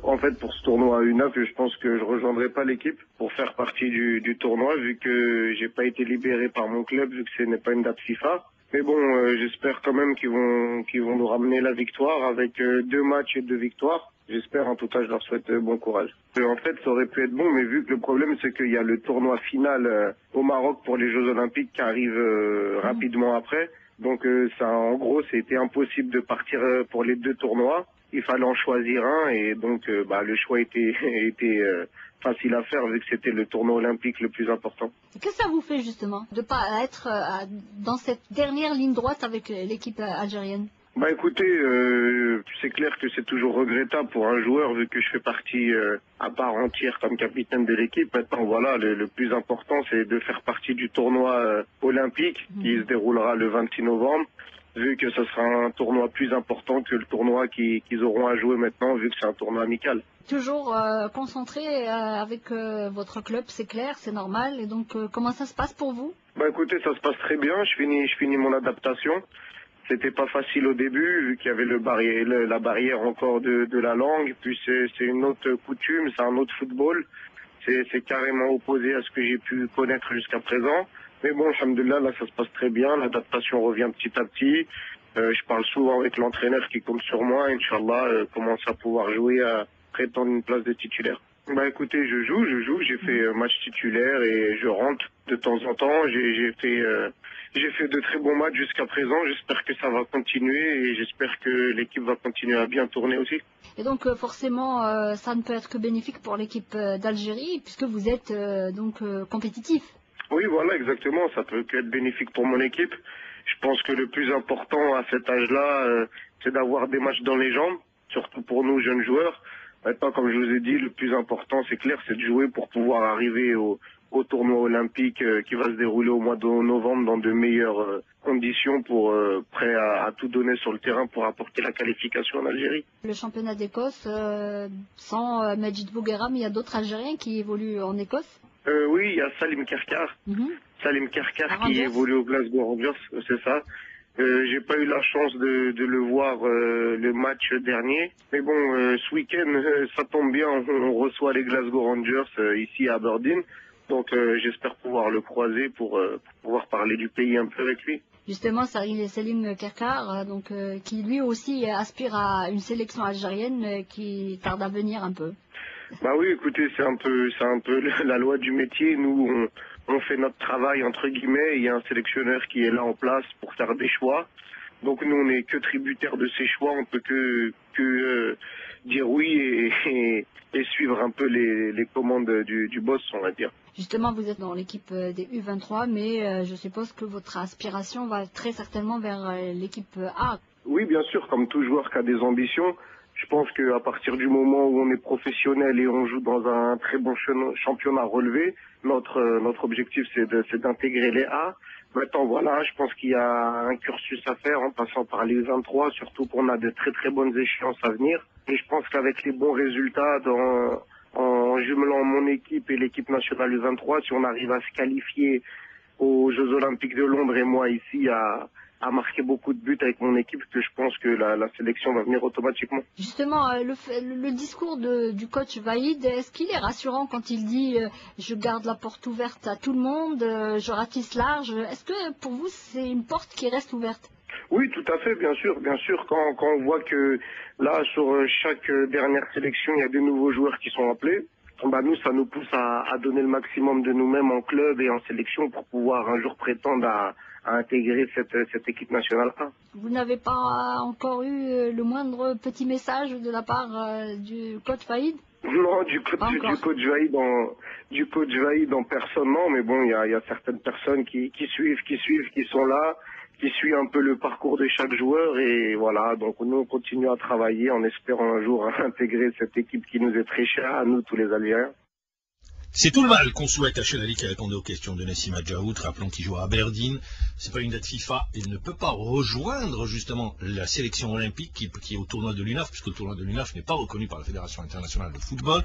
En fait, pour ce tournoi à UNAF, je pense que je rejoindrai pas l'équipe pour faire partie du tournoi, vu que j'ai pas été libéré par mon club, vu que ce n'est pas une date FIFA. Mais bon, j'espère quand même qu'ils vont nous ramener la victoire avec 2 matchs et 2 victoires. J'espère, en tout cas, je leur souhaite bon courage. En fait, ça aurait pu être bon, mais vu que le problème, c'est qu'il y a le tournoi final au Maroc pour les Jeux Olympiques qui arrive rapidement après. Donc, ça, en gros, c'était impossible de partir pour les 2 tournois. Il fallait en choisir un et donc le choix était facile à faire vu que c'était le tournoi olympique le plus important. Qu'est-ce que ça vous fait justement de ne pas être dans cette dernière ligne droite avec l'équipe algérienne? Bah écoutez, c'est clair que c'est toujours regrettable pour un joueur vu que je fais partie à part entière comme capitaine de l'équipe. Maintenant voilà, le plus important c'est de faire partie du tournoi olympique qui se déroulera le 26 novembre. Vu que ce sera un tournoi plus important que le tournoi qu'ils auront à jouer maintenant, vu que c'est un tournoi amical. Toujours concentré avec votre club, c'est clair, c'est normal. Et donc, comment ça se passe pour vous? Bah écoutez, ça se passe très bien. Je finis mon adaptation. C'était pas facile au début, vu qu'il y avait la barrière encore de la langue. Puis c'est une autre coutume, c'est un autre football. C'est carrément opposé à ce que j'ai pu connaître jusqu'à présent. Mais bon, alhamdoulilah, là, ça se passe très bien. L'adaptation revient petit à petit. Je parle souvent avec l'entraîneur qui compte sur moi. Inch'Allah, commence à pouvoir jouer, à prétendre une place de titulaire. Bah écoutez, je joue. J'ai fait match titulaire et je rentre de temps en temps. J'ai fait de très bons matchs jusqu'à présent. J'espère que ça va continuer et j'espère que l'équipe va continuer à bien tourner aussi. Et donc forcément, ça ne peut être que bénéfique pour l'équipe d'Algérie puisque vous êtes compétitif. Oui, voilà, exactement. Ça peut que être bénéfique pour mon équipe. Je pense que le plus important à cet âge-là, c'est d'avoir des matchs dans les jambes, surtout pour nous jeunes joueurs. Maintenant, comme je vous ai dit, le plus important, c'est clair, c'est de jouer pour pouvoir arriver au tournoi olympique qui va se dérouler au mois de novembre dans de meilleures conditions pour prêt à tout donner sur le terrain pour apporter la qualification en Algérie. Le championnat d'Écosse, sans Majid Bougueram, il y a d'autres Algériens qui évoluent en Écosse? Oui, il y a Salim Kerkar. Salim Kerkar qui évolue au Glasgow Rangers, c'est ça. J'ai pas eu la chance de le voir le match dernier. Mais bon, ce week-end, ça tombe bien, on reçoit les Glasgow Rangers ici à Aberdeen. Donc j'espère pouvoir le croiser pour pouvoir parler du pays un peu avec lui. Justement, Salim Kerkar, qui lui aussi aspire à une sélection algérienne qui tarde à venir un peu. Bah oui, écoutez, c'est un peu la loi du métier. Nous, on fait notre travail entre guillemets. Il y a un sélectionneur qui est là en place pour faire des choix. Donc nous, on n'est que tributaire de ces choix. On peut que dire oui et suivre un peu les commandes du boss, on va dire. Justement, vous êtes dans l'équipe des U23, mais je suppose que votre aspiration va très certainement vers l'équipe A. Oui, bien sûr, comme tout joueur qui a des ambitions. Je pense qu'à partir du moment où on est professionnel et on joue dans un très bon championnat relevé, notre objectif c'est d'intégrer les A. Maintenant voilà, je pense qu'il y a un cursus à faire en passant par les 23, surtout qu'on a de très très bonnes échéances à venir. Et je pense qu'avec les bons résultats en jumelant mon équipe et l'équipe nationale U23, si on arrive à se qualifier aux Jeux Olympiques de Londres et moi ici à marquer beaucoup de buts avec mon équipe, que je pense que la sélection va venir automatiquement. Justement, le discours du coach Vaïd, est-ce qu'il est rassurant quand il dit je garde la porte ouverte à tout le monde, je ratisse large? Est-ce que pour vous c'est une porte qui reste ouverte? Oui, tout à fait, bien sûr. Quand on voit que là, sur chaque dernière sélection, il y a de nouveaux joueurs qui sont appelés, bah nous, ça nous pousse à donner le maximum de nous-mêmes en club et en sélection pour pouvoir un jour prétendre à intégrer cette équipe nationale A. Vous n'avez pas encore eu le moindre petit message de la part du coach Vaïd? Non, du coach Vaïd en personne, non, mais bon, il y a certaines personnes qui suivent, qui sont là, qui suivent un peu le parcours de chaque joueur et voilà, donc nous on continue à travailler en espérant un jour intégrer cette équipe qui nous est très chère, à nous tous les Algériens. C'est tout le mal qu'on souhaite à Chenali qui répondait aux questions de Nassim Adjaout. Rappelons qu'il joue à Aberdeen. C'est pas une date FIFA. Il ne peut pas rejoindre justement la sélection olympique qui est au tournoi de l'UNAF, puisque le tournoi de l'UNAF n'est pas reconnu par la Fédération internationale de football.